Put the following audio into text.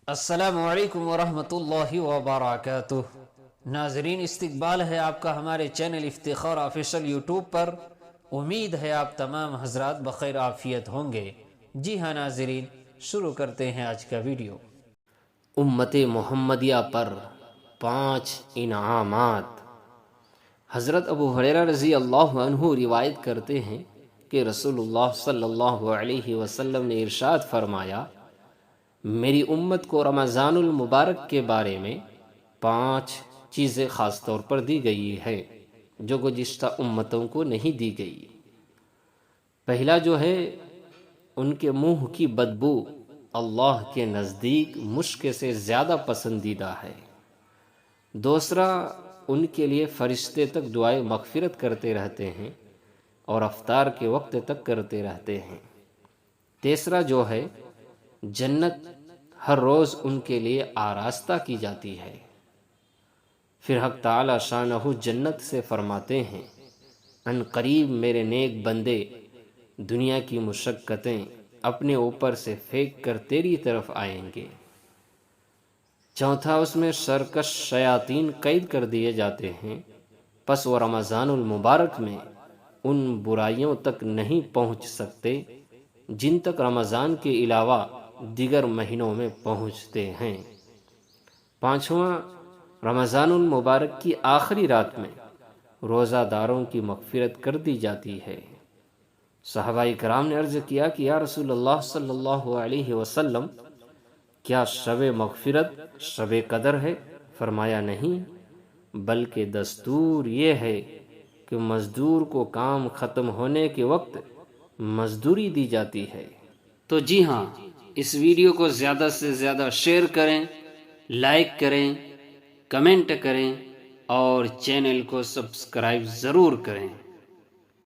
السلام علیکم ورحمۃ اللہ وبرکاتہ۔ ناظرین، استقبال ہے آپ کا ہمارے چینل افتخار آفیشل یوٹیوب پر۔ امید ہے آپ تمام حضرات بخیر عافیت ہوں گے۔ جی ہاں ناظرین، شروع کرتے ہیں آج کا ویڈیو۔ امت محمدیہ پر 5 انعامات۔ حضرت ابو ہریرہ رضی اللہ عنہ روایت کرتے ہیں کہ رسول اللہ صلی اللہ علیہ وسلم نے ارشاد فرمایا، میری امت کو رمضان المبارک کے بارے میں 5 چیزیں خاص طور پر دی گئی ہے جو گزشتہ امتوں کو نہیں دی گئی۔ پہلا جو ہے، ان کے منہ کی بدبو اللہ کے نزدیک مشک سے زیادہ پسندیدہ ہے۔ دوسرا، ان کے لیے فرشتے تک دعائے مغفرت کرتے رہتے ہیں اور افطار کے وقت تک کرتے رہتے ہیں۔ تیسرا جو ہے، جنت ہر روز ان کے لیے آراستہ کی جاتی ہے۔ پھر حق تعالی شانہ جنت سے فرماتے ہیں، ان قریب میرے نیک بندے دنیا کی مشقتیں اپنے اوپر سے پھینک کر تیری طرف آئیں گے۔ چوتھا، اس میں سرکش شیاطین قید کر دیے جاتے ہیں، پس وہ رمضان المبارک میں ان برائیوں تک نہیں پہنچ سکتے جن تک رمضان کے علاوہ دیگر مہینوں میں پہنچتے ہیں۔ پانچواں، رمضان المبارک کی آخری رات میں روزہ داروں کی مغفرت کر دی جاتی ہے۔ صحابہ کرام نے عرض کیا کہ یا رسول اللہ صلی اللہ علیہ وسلم، کیا شب مغفرت شب قدر ہے؟ فرمایا نہیں، بلکہ دستور یہ ہے کہ مزدور کو کام ختم ہونے کے وقت مزدوری دی جاتی ہے۔ تو جی ہاں، اس ویڈیو کو زیادہ سے زیادہ شیئر کریں، لائک کریں، کمنٹ کریں اور چینل کو سبسکرائب ضرور کریں۔